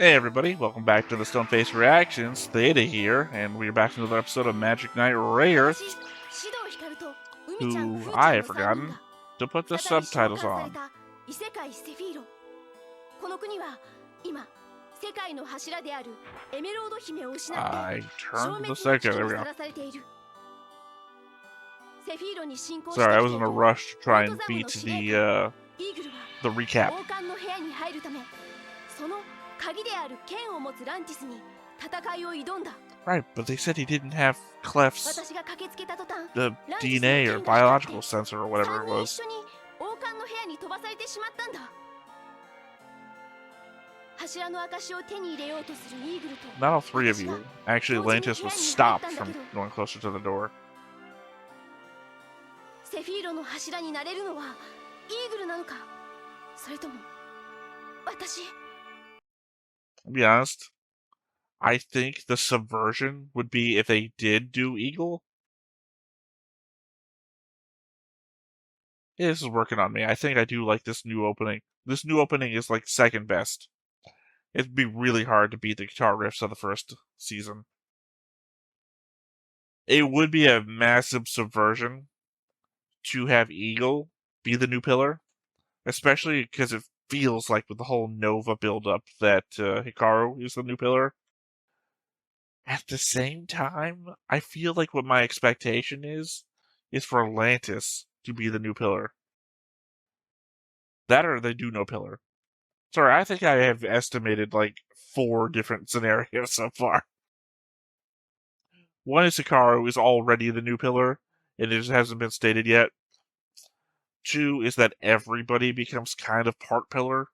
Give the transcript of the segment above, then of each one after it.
Hey everybody, welcome back to the Stoneface Reactions. Theta here, and we're back to another episode of Magic Knight Rayearth, who I have forgotten to put the subtitles on. I turned the second, there we go. Sorry, I was in a rush to try and beat the recap. Right, but they said he didn't have Clef's the DNA or biological sensor or whatever it was. Not all three of you. Actually, Atlantis was stopped from going closer to the door. To be honest, I think the subversion would be if they did do Eagle. Yeah, this is working on me. I think I do like this new opening. This new opening is like second best. It'd be really hard to beat the guitar riffs of the first season. It would be a massive subversion to have Eagle be the new pillar, especially because it feels like with the whole Nova buildup that Hikaru is the new pillar. At the same time, I feel like what my expectation is for Atlantis to be the new pillar. That or they do no pillar. Sorry, I think I have estimated like 4 different scenarios so far. One is Hikaru is already the new pillar, and it just hasn't been stated yet. 2 is that everybody becomes kind of part pillar,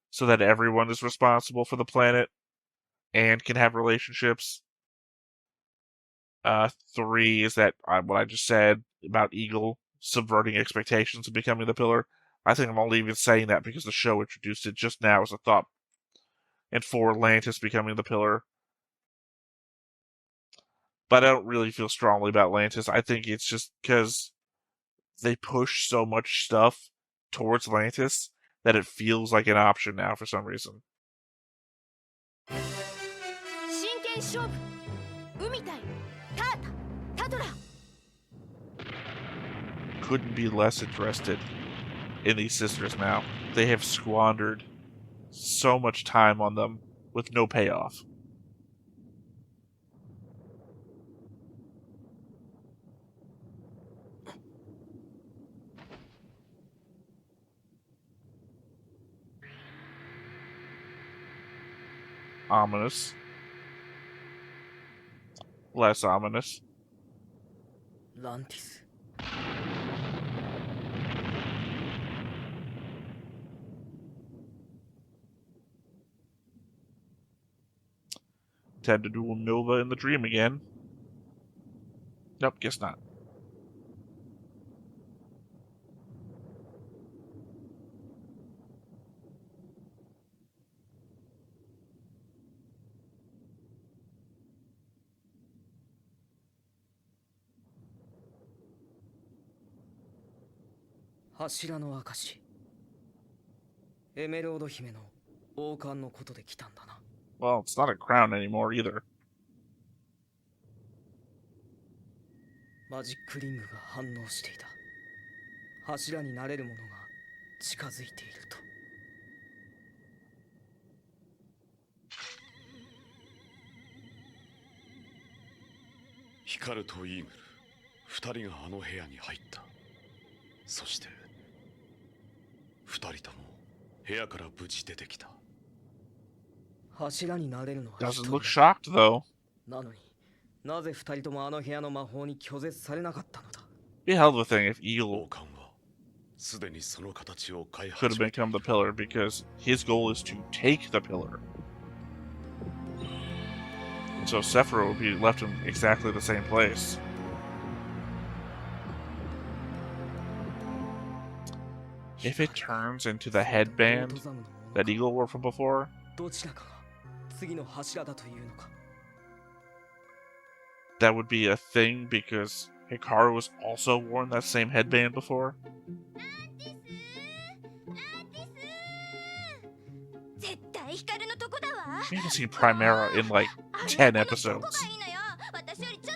so that everyone is responsible for the planet and can have relationships. 3 is that what I just said about Eagle subverting expectations and becoming the pillar. I think I'm only even saying that because the show introduced it just now as a thought. And 4, Atlantis becoming the pillar. But I don't really feel strongly about Atlantis. I think it's just because they push so much stuff towards Atlantis that it feels like an option now for some reason. Couldn't be less interested in these sisters now. They have squandered so much time on them with no payoff. Ominous. Less ominous. Lantis. Time to duel Nova in the dream again. Nope, guess not. Hashira no akashi. Emerald Hime no oukan no koto de kitanda na. Well, it's not a crown anymore either. マジックリングが反応していた。柱になれるものが近づいていると。ヒカルとイーグル、二人があの部屋に入った。そして二人とも部屋から無事出てきた。柱になれるのは Doesn't look shocked though. なのになぜ二人ともあの部屋の魔法に拒絶されなかったのだ。 Be a hell of a thing if Eagle 王冠はすでにその形を開 could 発 have become the pillar because his goal is to take the pillar. And so SFR would be left in exactly the same place. If it turns into the headband that Eagle wore from before, どちらかが次の柱だというのか。 that would be a thing because Hikaru was also worn that same headband before. We haven't seen Primera in like 10 episodes.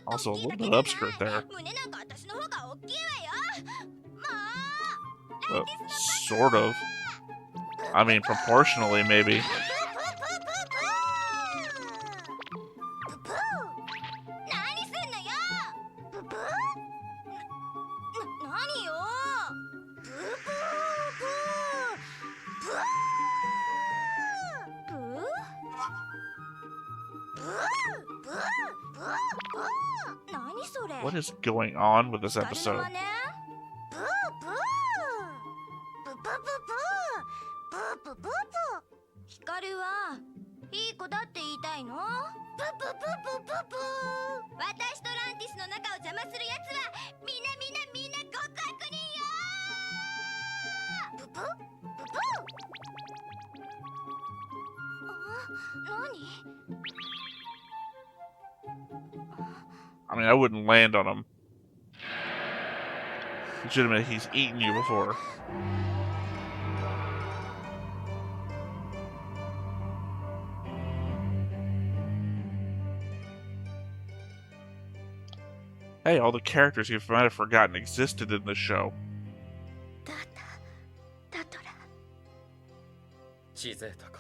Also, a little bit upskirt there. Well, sort of. I mean, proportionally, maybe. What is going on with this episode? I mean, I wouldn't land on him. Legitimately, he's eaten you before. Hey, all the characters you might have forgotten existed in this show. Tarta, Tatra. Chizeta か。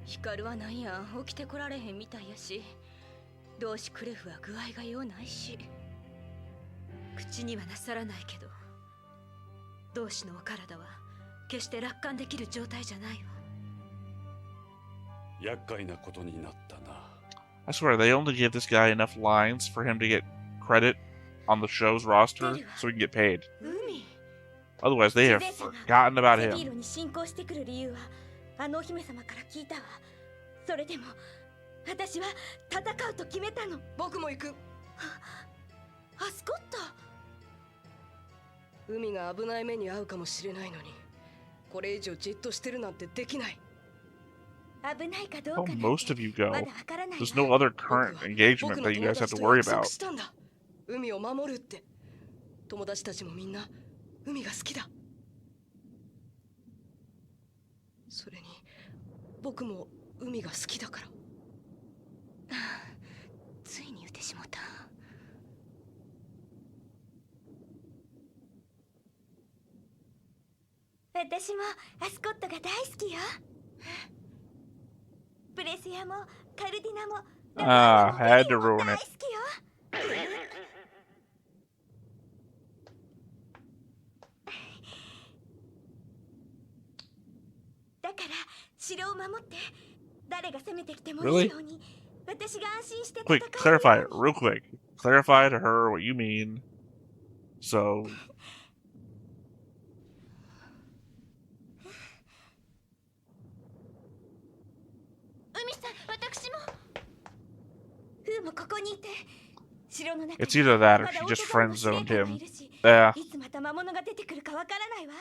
光はなんや起きてこられへんみたいやし、同志クレフは具合がようないし。口にはなさらないけど、同志のお体は決して楽観できる状態じゃないわ。厄介なことになったな。I swear, they only give this guy enough lines for him to get credit on the show's roster so he can get paid. Otherwise, they have forgotten about him. に進行してくる理由はあのお姫様から聞いたわ。それでも私は戦うと決めたの。僕も行く。アスコット。海が危ない目に遭うかもしれないのに、これ以上じっとしてるなんてできない。危ないかどう Well, か most of you go. まだわからないわ。 There's no other current engagement that you guys have to worry about. 海を守るって。友達たちもみんな海が好きだ。それに僕も海が好きだから。ついに言ってしまった。私もアスコットが大好きよ。プレシアもカルディナも had to ruin 大 it. 好きよ。だから城を守って誰が攻めてきてもいいように、私が安心して戦う。 Quick, clarify it real quick. Clarify to her what you mean. So, 海さん、私も。フーもここにいて。城の中 it's either that or she just friend zoned him. Yeah, いつまた魔物が出てくるかわからないわ。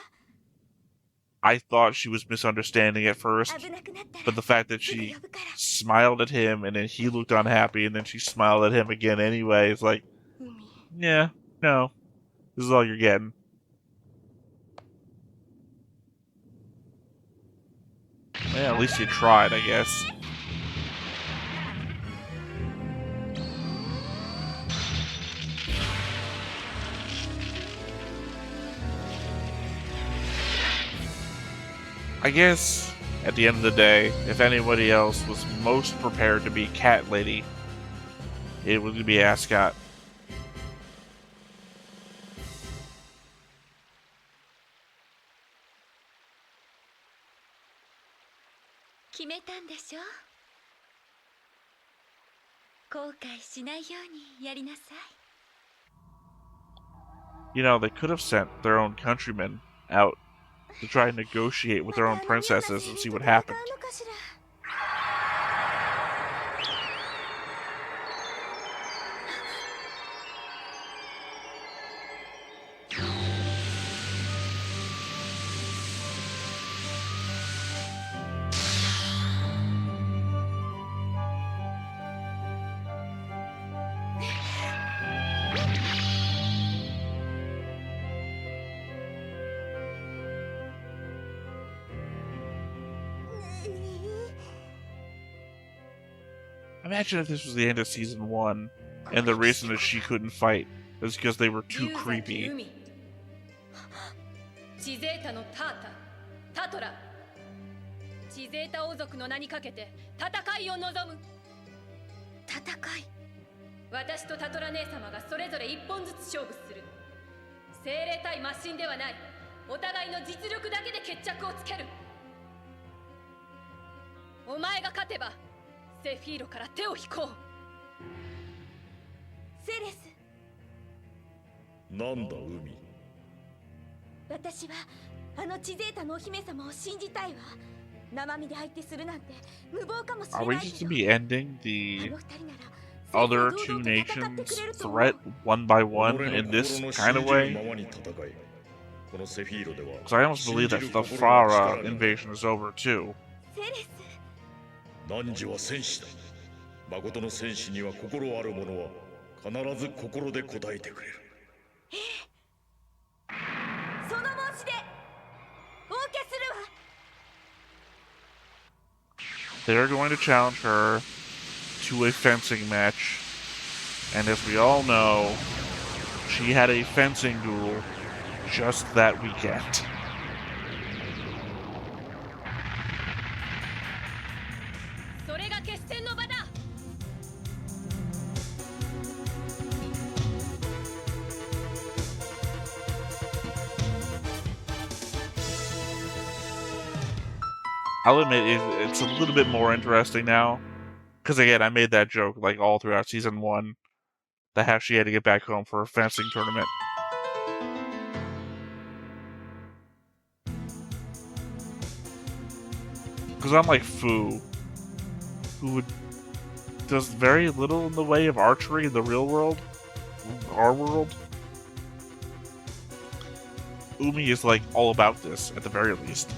I thought she was misunderstanding at first, 危なくなったら but the fact that すぐ she 呼ぶから。 smiled at him and then he looked unhappy and then she smiled at him again anyway, it's like, 海。 yeah, no, this is all you're getting. Yeah, at least you tried, I guess. I guess, at the end of the day, if anybody else was most prepared to be Cat Lady, it would be Ascot. 決めたんでしょ。後悔しないようにやりなさい。 You know, they could have sent their own countrymen out to try and negotiate with their own princesses and see what happened. Imagine if this was the end of season 1, and the reason that she couldn't fight is because they were too creepy. チゼータのタータ、タトラ。チゼータ王族の名にかけて戦いを望む。戦い。私とタトラ姉様がそれぞれ一本ずつ勝負する。精霊対マシンではない。お互いの実力だけで決着をつける。お前が勝てばセフィーロから手を引こう。セレス。なんだ海。私はあのチゼータのお姫様を信じたいわ。生身で相手するなんて無謀かもしれ Are な we いけ just ど。 to be ending あ the の二人なら other two nations threat one by one in this kind of way? Because I almost believe that the Farah invasion is over too. セレス。汝は戦士だ。誠の戦士には心ある者は必ず心で答えてくれる。その申し出、お受けするわ。 They're going to challenge her to a fencing match. And as we all know, she had a fencing duel just that weekend. それが決戦の場だ。I'll admit it's a little bit more interesting now. Because again, I made that joke like all throughout season 1. That how she had to get back home for a fencing tournament. Because unlike Fu, who does very little in the way of archery in the real world, our world, Umi is like all about this at the very least.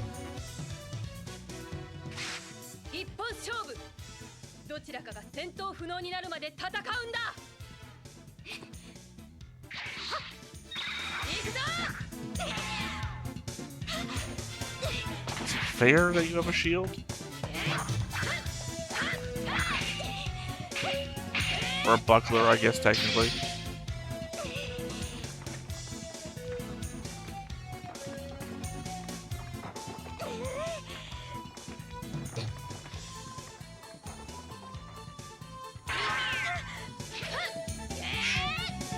一本勝負。どちらかが戦闘不能になるまで戦うんだ。行くぞ。 Is it fair that you have a shield? Or a buckler, I guess, technically.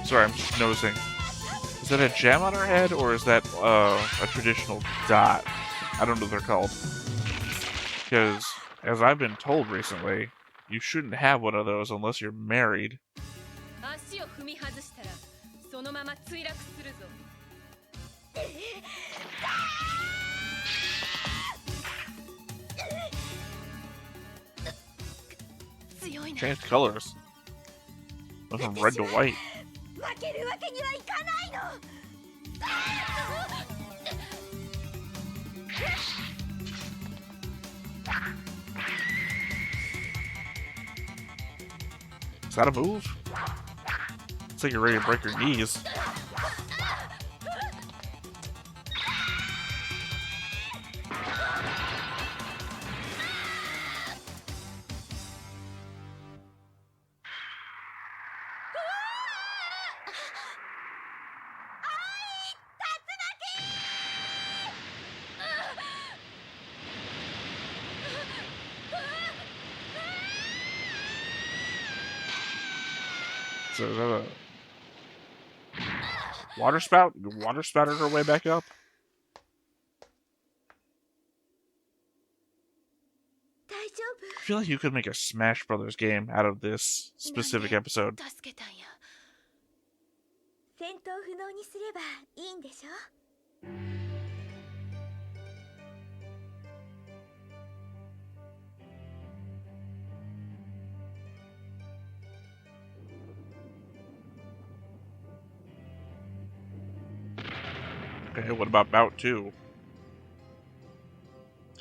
Sorry, I'm just noticing. Is that a gem on her head, or is that a traditional dot? I don't know what they're called. Because, as I've been told recently, you shouldn't have one of those unless you're married. 足を踏み外したらそのまま墜落するぞ。 強いな。 Changed colors. Went from red to white. 負けるわけにはいかないの。 Is that a move? Looks like you're ready to break your knees. So is that a water spout? Water spouted her way back up? I feel like you could make a Smash Brothers game out of this specific episode. 助けたんや。戦闘不能にすればいいんでしょ。 Okay, what about Bout 2?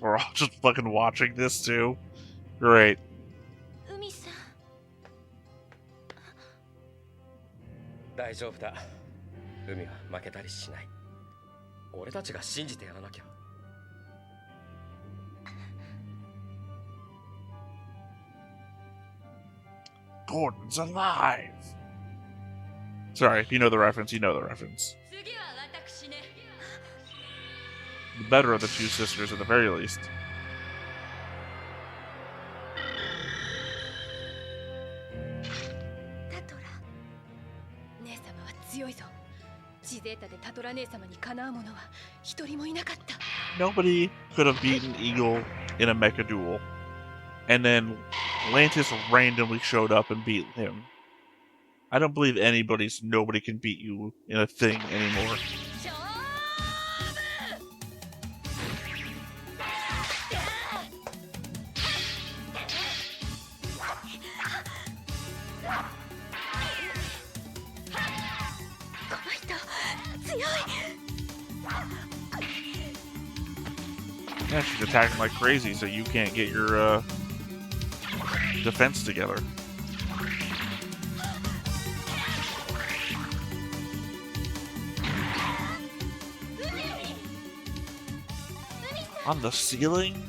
We're all just fucking watching this too? Great. 海さん。大丈夫だ。海は負けたりしない。俺たちが信じてやらなきゃ。Gordon's alive! Sorry, if you know the reference, you know the reference. The better of the two sisters at the very least. タトラ姉様は強いぞ。チゼータでタトラ姉様にかなう者は一人もいなかった。 Nobody could have beaten Eagle in a mecha duel. And then Lantis randomly showed up and beat him. I don't believe nobody can beat you in a thing anymore. Yeah, she's attacking like crazy, so you can't get your defense together. On the ceiling?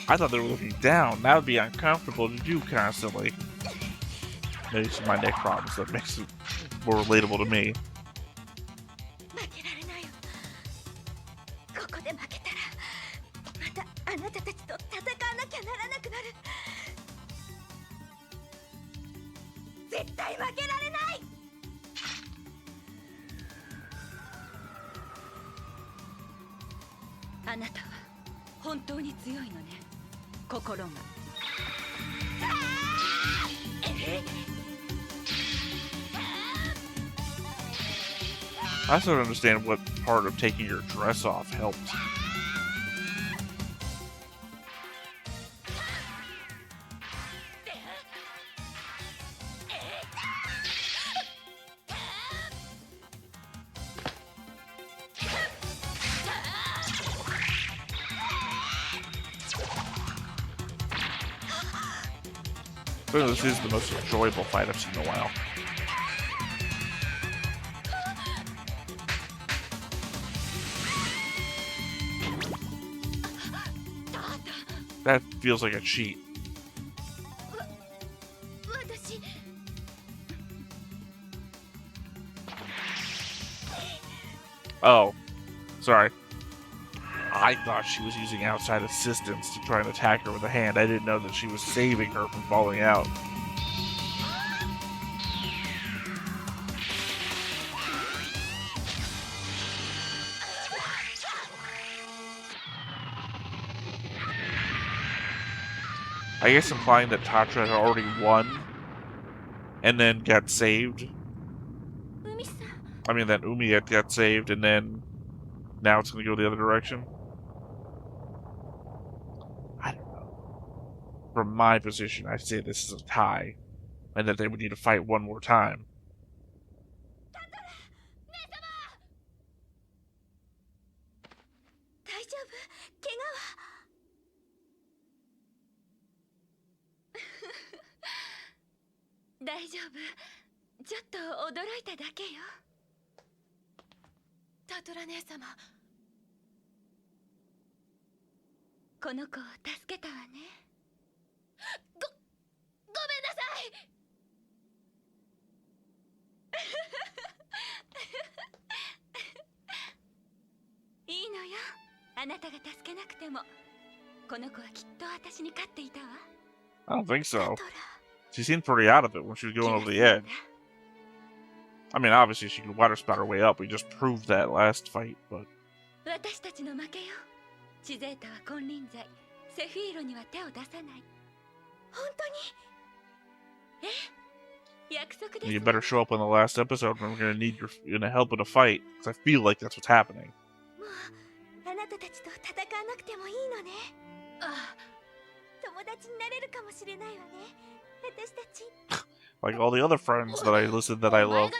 I thought they were looking down. That would be uncomfortable to do constantly. Maybe some of my neck problems that makes it more relatable to me. I still don't understand what part of taking your dress off helped. So this is the most enjoyable fight I've seen in a while. That feels like a cheat. Oh, sorry. I thought she was using outside assistance to try and attack her with a hand. I didn't know that she was saving her from falling out. I guess implying that Tatra had already won and then got saved. I mean, that Umi had got saved and then now it's going to go the other direction. I don't know. From my position, I'd say this is a tie and that they would need to fight one more time. I don't think so. She seemed pretty out of it when she was going over the edge. I mean, obviously she could water spout her way up. We just proved that last fight, but... You better show up on the last episode when we're going to need your help in a fight, because I feel like that's what's happening. Like all the other friends that I listed that I love.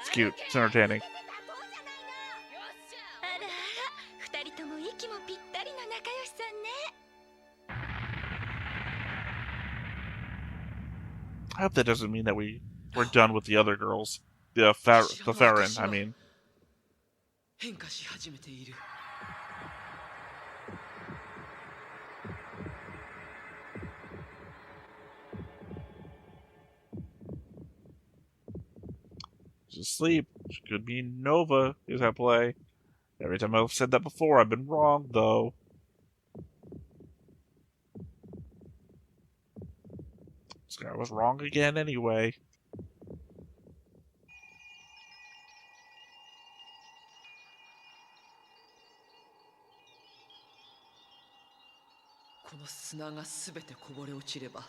It's cute. It's entertaining. I hope that doesn't mean that we're done with the other girls. The Farron, I mean. 変化し始めている。 Just sleep. Could mean Nova is at play. Every time I've said that before, I've been wrong, though. This guy was wrong again anyway. This 砂がすべてこぼれ落ちれば、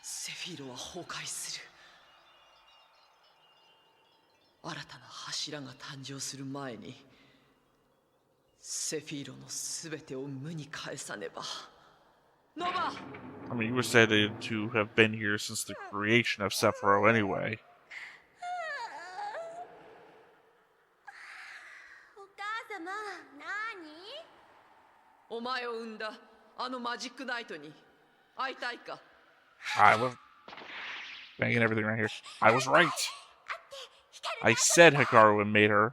セフィーロは崩壊する。新たな柱が誕生する前に、セフィーロのすべてを無に返さねば。Nova! I mean, you were said to have been here since the creation of SFR anyway. お母様、何？お前を産んだあのマジックナイトに会いたいか？ I was banging everything right here. I was right. I said Hikaru and made her.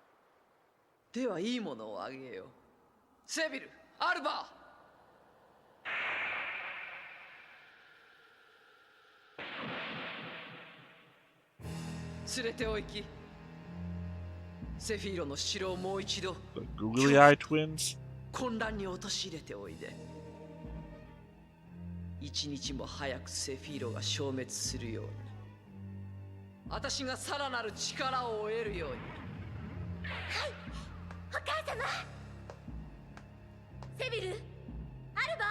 ではいいものをあげよう。セビル、アルバー。連れてお行き。セフィーロの城をもう一度 The Googly Eye Twins? 混乱に陥れておいで。一日も早くセフィーロが消滅するように。私がさらなる力を得るように。はい、お母様。セビル、アルバ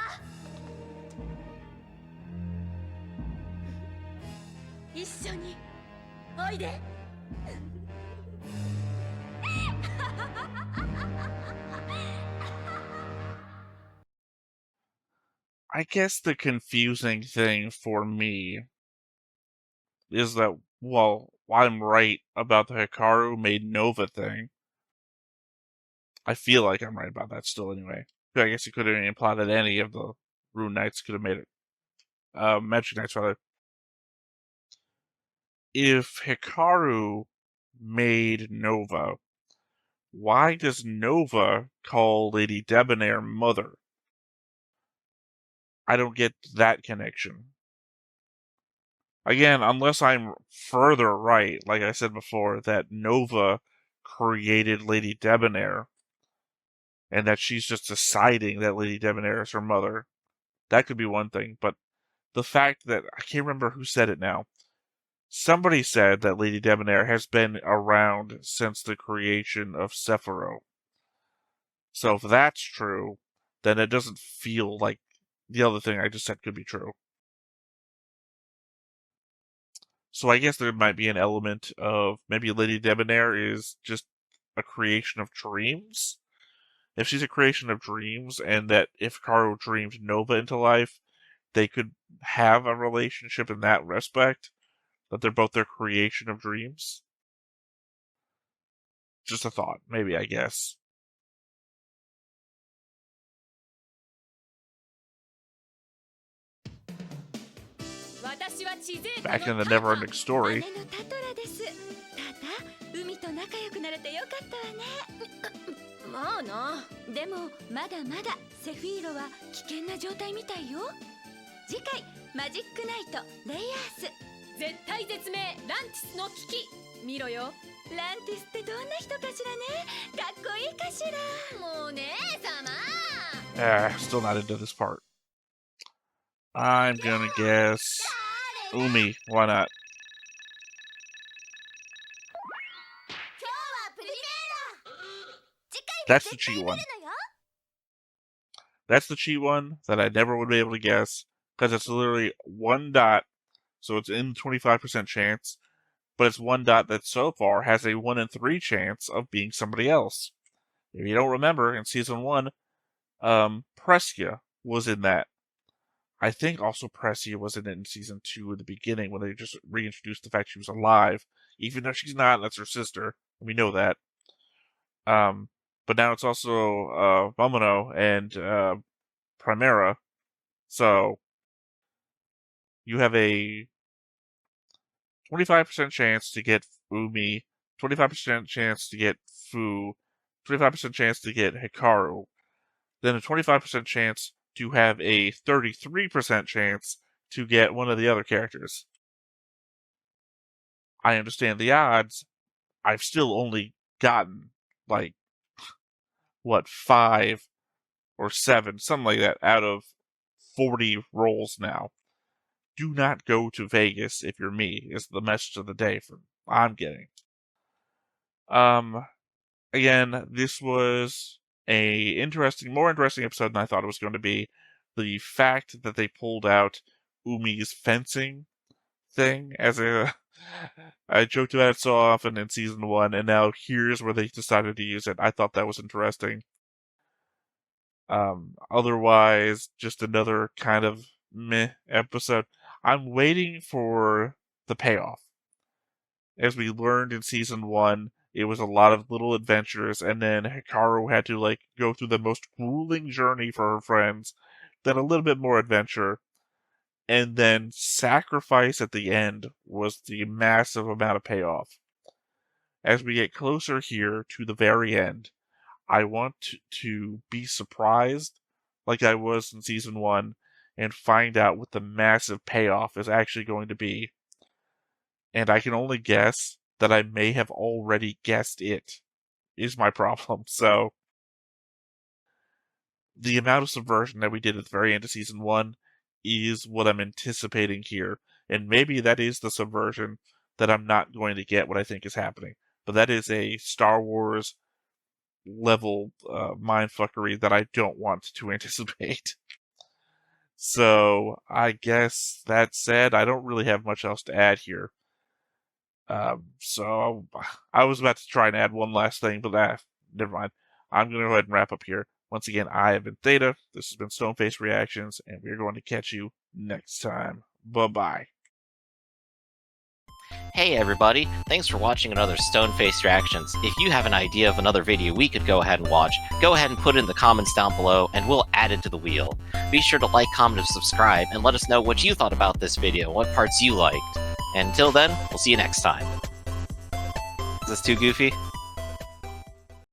ー。一緒においで。I guess the confusing thing for me is that, well, I'm right about the Hikaru made Nova thing. I feel like I'm right about that still anyway. I guess it could have implied that any of the Rune Knights could have made it. Magic Knights, rather. If Hikaru made Nova, why does Nova call Lady Debonair mother? I don't get that connection. Again, unless I'm further right, like I said before, that Nova created Lady Debonair, and that she's just deciding that Lady Debonair is her mother. That could be one thing, but the fact that, I can't remember who said it now. Somebody said that Lady Debonair has been around since the creation of Sephiroth. So if that's true, then it doesn't feel like the other thing I just said could be true. So I guess there might be an element of maybe Lady Debonair is just a creation of dreams. If she's a creation of dreams, and that if Hikaru dreamed Nova into life, they could have a relationship in that respect, that they're both their creation of dreams. Just a thought, maybe, I guess. Back in the never-ending story. まあな。でもまだまだセフィーロは危険な状態みたいよ。次回マジックナイトレイヤース。絶体絶命ランティスの危機。見ろよ。ランティスってどんな人かしらね。かっこいいかしら。もう姉様。Still not into this part. I'm gonna guess Umi. Why not? That's the cheat one. That's the cheat one that I never would be able to guess, because it's literally one dot, so it's in 25% chance, but it's one dot that so far has a 1 in 3 chance of being somebody else. If you don't remember, in Season 1, Prescia was in that. I think also Prescia was in it in Season 2 at the beginning, when they just reintroduced the fact she was alive, even though she's not, that's her sister. We know that. But now it's also Momono and Primera. So you have a 25% chance to get Umi, 25% chance to get Fu, 25% chance to get Hikaru, then a 25% chance to have a 33% chance to get one of the other characters. I understand the odds. I've still only gotten, like, 5 or 7, something like that, out of 40 rolls now. Do not go to Vegas if you're me, is the message of the day I'm getting. Again, this was more interesting episode than I thought it was going to be. The fact that they pulled out Umi's fencing thing as I joked about it so often in season 1, and now here's where they decided to use it. I thought that was interesting. Otherwise, just another kind of meh episode. I'm waiting for the payoff. As we learned in season 1, it was a lot of little adventures, and then Hikaru had to go through the most grueling journey for her friends, then a little bit more adventure, and then sacrifice at the end was the massive amount of payoff. As we get closer here to the very end, I want to be surprised like I was in season 1 and find out what the massive payoff is actually going to be. And I can only guess that I may have already guessed it, is my problem. So, the amount of subversion that we did at the very end of season 1 is what I'm anticipating here. And maybe that is the subversion that I'm not going to get what I think is happening. But that is a Star Wars level mindfuckery that I don't want to anticipate. So, I guess that said, I don't really have much else to add here. So I was about to try and add one last thing, but never mind. I'm going to go ahead and wrap up here. Once again, I have been Theta. This has been Stoneface Reactions, and we're going to catch you next time. Bye-bye. Hey everybody, thanks for watching another Stoneface Reactions. If you have an idea of another video we could go ahead and watch, go ahead and put it in the comments down below and we'll add it to the wheel. Be sure to like, comment, and subscribe, and let us know what you thought about this video, what parts you liked. And until then, we'll see you next time. Is this too goofy?